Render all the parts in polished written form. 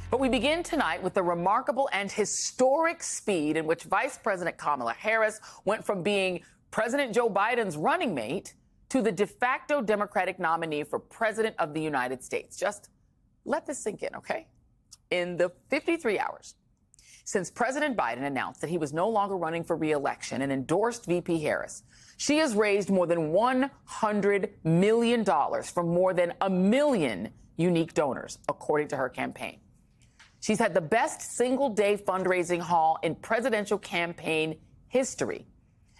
But we begin tonight with the remarkable and historic speed in which Vice President Kamala Harris went from being President Joe Biden's running mate to the de facto Democratic nominee for President of the United States. Just let this sink in, okay? In the 53 hours since President Biden announced that he was no longer running for re-election and endorsed VP Harris, she has raised more than $100 million from more than 1 million unique donors, according to her campaign. She's had the best single-day fundraising haul in presidential campaign history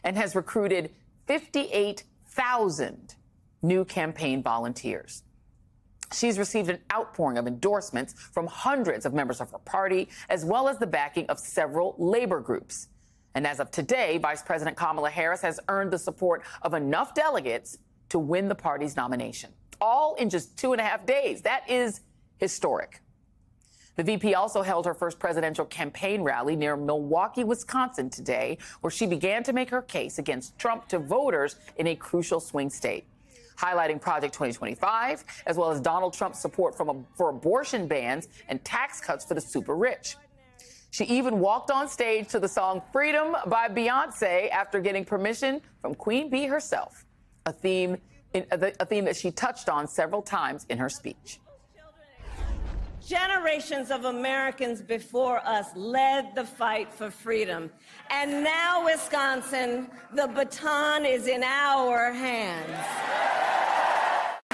and has recruited 58,000 new campaign volunteers. She's received an outpouring of endorsements from hundreds of members of her party, as well as the backing of several labor groups. And as of today, Vice President Kamala Harris has earned the support of enough delegates to win the party's nomination, all in just 2.5 days. That is historic. The VP also held her first presidential campaign rally near Milwaukee, Wisconsin today, where she began to make her case against Trump to voters in a crucial swing state, highlighting Project 2025, as well as Donald Trump's support for abortion bans and tax cuts for the super rich. She even walked on stage to the song Freedom by Beyonce after getting permission from Queen Bee herself, a theme that she touched on several times in her speech. Generations of Americans before us led the fight for freedom. And now, Wisconsin, the baton is in our hands.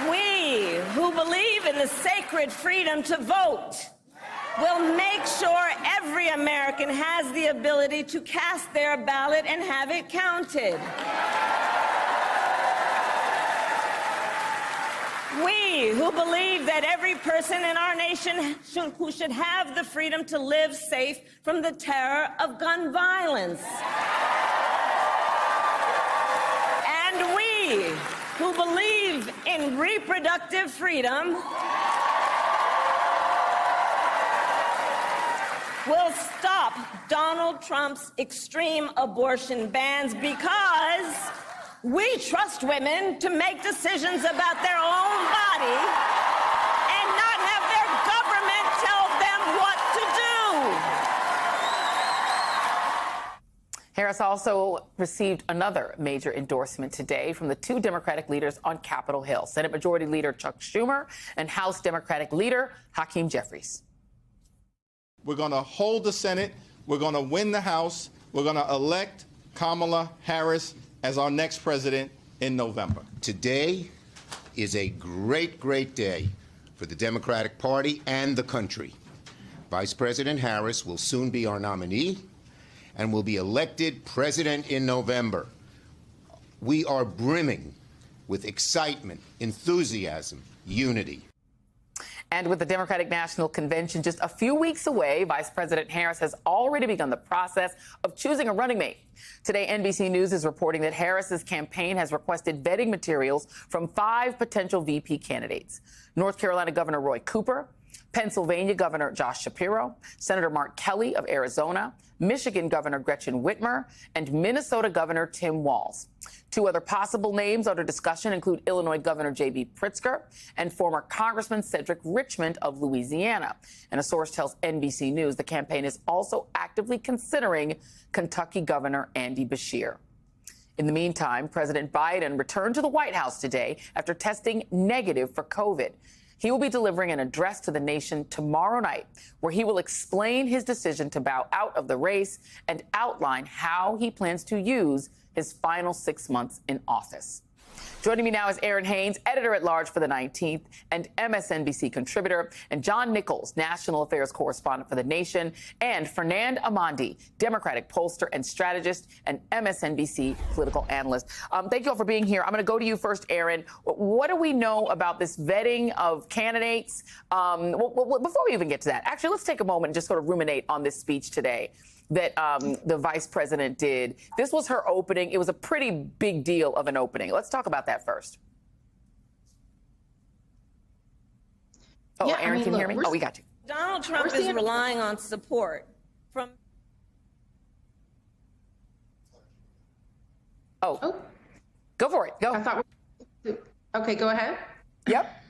We, who believe in the sacred freedom to vote, will make sure every American has the ability to cast their ballot and have it counted. We, who believe that every person in our nation should have the freedom to live safe from the terror of gun violence. And we, who believe in reproductive freedom, will stop Donald Trump's extreme abortion bans because we trust women to make decisions about their own body and not have their government tell them what to do. Harris also received another major endorsement today from the two Democratic leaders on Capitol Hill, Senate Majority Leader Chuck Schumer and House Democratic Leader Hakeem Jeffries. We're going to hold the Senate. We're going to win the House. We're going to elect Kamala Harris as our next president in November. Today is a great, great day for the Democratic Party and the country. Vice President Harris will soon be our nominee and will be elected president in November. We are brimming with excitement, enthusiasm, unity. And with the Democratic National Convention just a few weeks away, Vice President Harris has already begun the process of choosing a running mate. Today, NBC News is reporting that Harris's campaign has requested vetting materials from 5 potential VP candidates: North Carolina Governor Roy Cooper, Pennsylvania Governor Josh Shapiro, Senator Mark Kelly of Arizona, Michigan Governor Gretchen Whitmer, and Minnesota Governor Tim Walz. 2 other possible names under discussion include Illinois Governor J.B. Pritzker and former Congressman Cedric Richmond of Louisiana. And a source tells NBC News the campaign is also actively considering Kentucky Governor Andy Beshear. In the meantime, President Biden returned to the White House today after testing negative for COVID. He will be delivering an address to the nation tomorrow night, where he will explain his decision to bow out of the race and outline how he plans to use his final 6 months in office. Joining me now is Aaron Haynes, editor-at-large for The 19th and MSNBC contributor, and John Nichols, national affairs correspondent for The Nation, and Fernand Amandi, Democratic pollster and strategist and MSNBC political analyst. Thank you all for being here. I'm going to go to you first, Aaron. What do we know about this vetting of candidates? Before we even get to that, actually, let's take a moment and just sort of ruminate on this speech today that the vice president did. This was her opening. It was a pretty big deal of an opening. Let's talk about that first. Oh, yeah, Aaron, can you hear me? Oh, we got you. Donald Trump is relying on support from... Oh, go for it. Go. Okay, go ahead. Yep.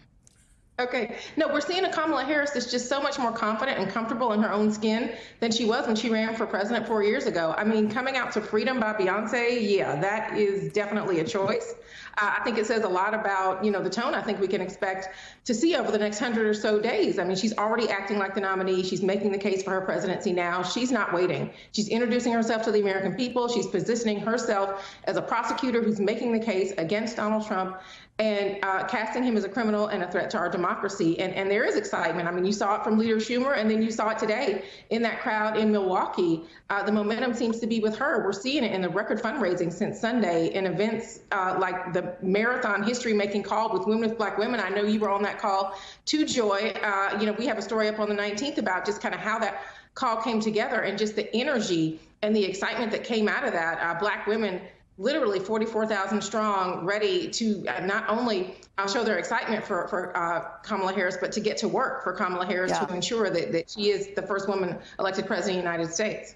Okay. No, we're seeing a Kamala Harris that's just so much more confident and comfortable in her own skin than she was when she ran for president 4 years ago. I mean, coming out to Freedom by Beyonce, yeah, that is definitely a choice. I think it says a lot about, the tone I think we can expect to see over the next 100 or so days. I mean, she's already acting like the nominee. She's making the case for her presidency now. She's not waiting. She's introducing herself to the American people. She's positioning herself as a prosecutor who's making the case against Donald Trump and casting him as a criminal and a threat to our democracy. And there is excitement. I mean, you saw it from Leader Schumer, and then you saw it today in that crowd in Milwaukee. The momentum seems to be with her. We're seeing it in the record fundraising since Sunday in events like the marathon history-making call with Women with Black Women. I know you were on that call too, Joy. We have a story up on the 19th about just kind of how that call came together and just the energy and the excitement that came out of that. Black women literally 44,000 strong, ready to not only show their excitement for Kamala Harris, but to get to work for Kamala Harris to ensure that she is the first woman elected president of the United States.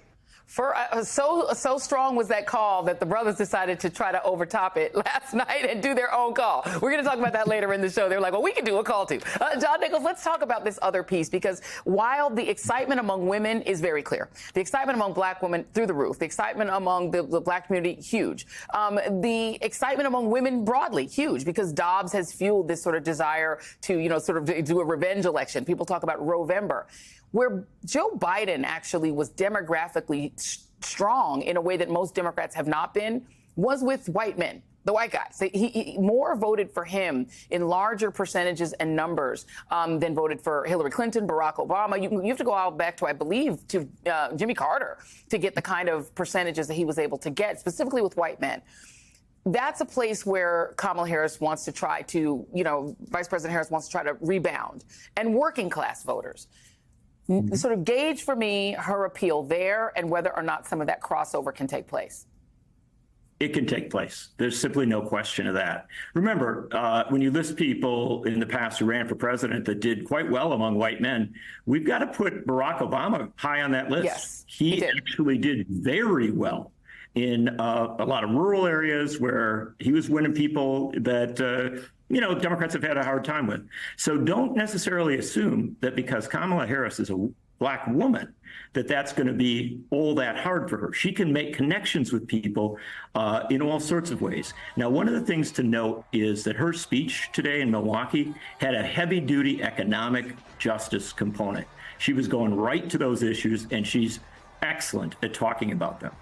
So strong was that call that the brothers decided to try to overtop it last night and do their own call. We're going to talk about that later in the show. They're like, well, we can do a call too. John Nichols, let's talk about this other piece, because while the excitement among women is very clear, the excitement among black women through the roof, the excitement among the black community, huge. The excitement among women broadly, huge, because Dobbs has fueled this sort of desire to, sort of do a revenge election. People talk about Rovember. Where Joe Biden actually was demographically strong in a way that most Democrats have not been was with white men, the white guys. He more voted for him in larger percentages and numbers than voted for Hillary Clinton, Barack Obama. You have to go out back to, I believe, to Jimmy Carter to get the kind of percentages that he was able to get, specifically with white men. That's a place where Kamala Harris wants to try to, Vice President Harris wants to try to rebound, and working class voters. Sort of gauge for me her appeal there and whether or not some of that crossover can take place. It can take place. There's simply no question of that. Remember, when you list people in the past who ran for president that did quite well among white men, we've got to put Barack Obama high on that list. Yes, he actually did very well in a lot of rural areas where he was winning people that Democrats have had a hard time with. So don't necessarily assume that because Kamala Harris is a black woman, that's going to be all that hard for her. She can make connections with people in all sorts of ways. Now, one of the things to note is that her speech today in Milwaukee had a heavy-duty economic justice component. She was going right to those issues, and she's excellent at talking about them.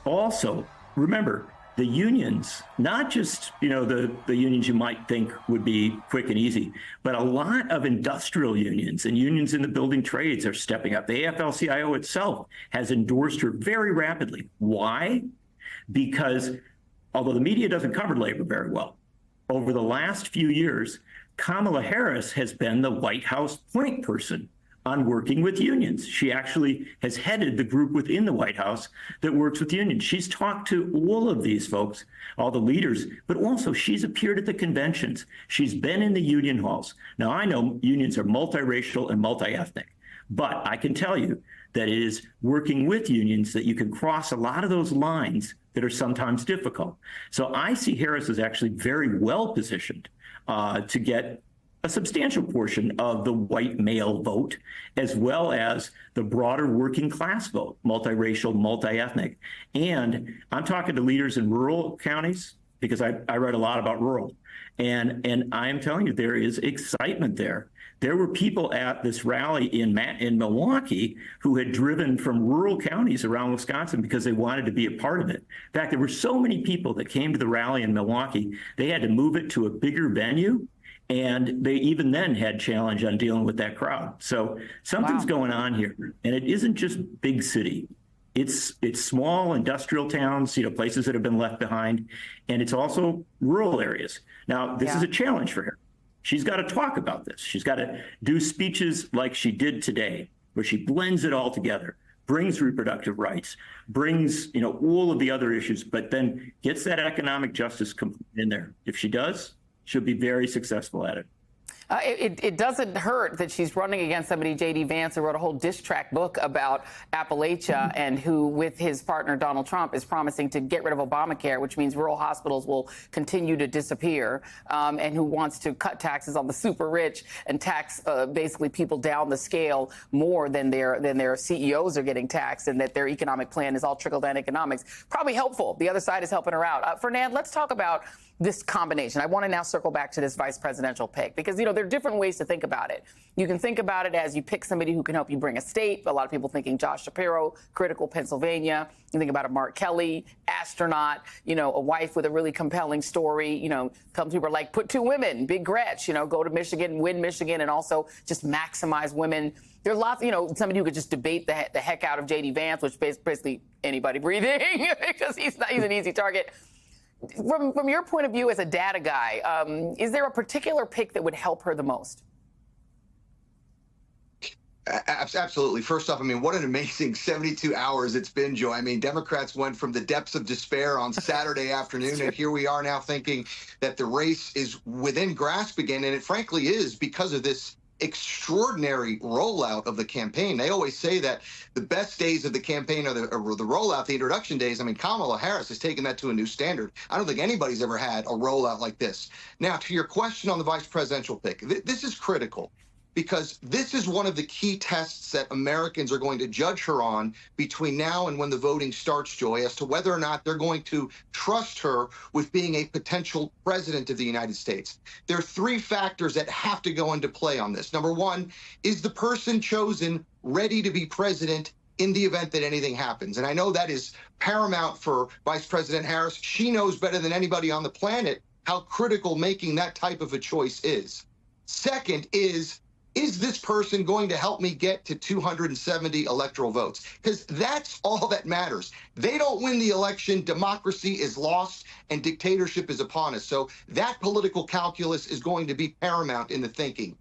Also, remember, the unions, not just, the unions you might think would be quick and easy, but a lot of industrial unions and unions in the building trades are stepping up. The AFL-CIO itself has endorsed her very rapidly. Why? Because although the media doesn't cover labor very well, over the last few years, Kamala Harris has been the White House point person on working with unions. She actually has headed the group within the White House that works with unions. She's talked to all of these folks, all the leaders, but also she's appeared at the conventions. She's been in the union halls. Now, I know unions are multiracial and multi-ethnic, but I can tell you that it is working with unions that you can cross a lot of those lines that are sometimes difficult. So I see Harris as actually very well positioned to get a substantial portion of the white male vote, as well as the broader working class vote, multiracial, multi-ethnic. And I'm talking to leaders in rural counties because I write a lot about rural. And I am telling you, there is excitement there. There were people at this rally in Milwaukee who had driven from rural counties around Wisconsin because they wanted to be a part of it. In fact, there were so many people that came to the rally in Milwaukee, they had to move it to a bigger venue. And they even then had challenge on dealing with that crowd. So something's going on here. And it isn't just big city. It's small industrial towns, places that have been left behind. And it's also rural areas. Now, this is a challenge for her. She's got to talk about this. She's got to do speeches like she did today, where she blends it all together, brings reproductive rights, brings, all of the other issues, but then gets that economic justice in there. If she does, she'll be very successful at it. It doesn't hurt that she's running against somebody, J.D. Vance, who wrote a whole diss track book about Appalachia and who, with his partner Donald Trump, is promising to get rid of Obamacare, which means rural hospitals will continue to disappear, and who wants to cut taxes on the super rich and tax basically people down the scale more than their CEOs are getting taxed, and that their economic plan is all trickle-down economics. Probably helpful. The other side is helping her out. Fernand, let's talk about this combination. I want to now circle back to this vice presidential pick because, you know, there are different ways to think about it. You can think about it as you pick somebody who can help you bring a state. A lot of people thinking Josh Shapiro, critical Pennsylvania. You think about a Mark Kelly, astronaut, you know, a wife with a really compelling story. You know, some people are like, put 2 women, big Gretch, you know, go to Michigan, win Michigan, and also just maximize women. There's lots, you know, somebody who could just debate the heck out of J.D. Vance, which basically anybody breathing because he's an easy target. From your point of view as a data guy, is there a particular pick that would help her the most? Absolutely. First off, I mean, what an amazing 72 hours it's been, Joe. I mean, Democrats went from the depths of despair on Saturday afternoon, and here we are now thinking that the race is within grasp again, and it frankly is because of this extraordinary rollout of the campaign. They always say that the best days of the campaign are the rollout, the introduction days. I mean, Kamala Harris has taken that to a new standard. I don't think anybody's ever had a rollout like this. Now, to your question on the vice presidential pick, this is critical because this is one of the key tests that Americans are going to judge her on between now and when the voting starts, Joy, as to whether or not they're going to trust her with being a potential president of the United States. There are 3 factors that have to go into play on this. Number 1, is the person chosen ready to be president in the event that anything happens? And I know that is paramount for Vice President Harris. She knows better than anybody on the planet how critical making that type of a choice is. Second is this person going to help me get to 270 electoral votes? Because that's all that matters. They don't win the election, democracy is lost, and dictatorship is upon us. So that political calculus is going to be paramount in the thinking.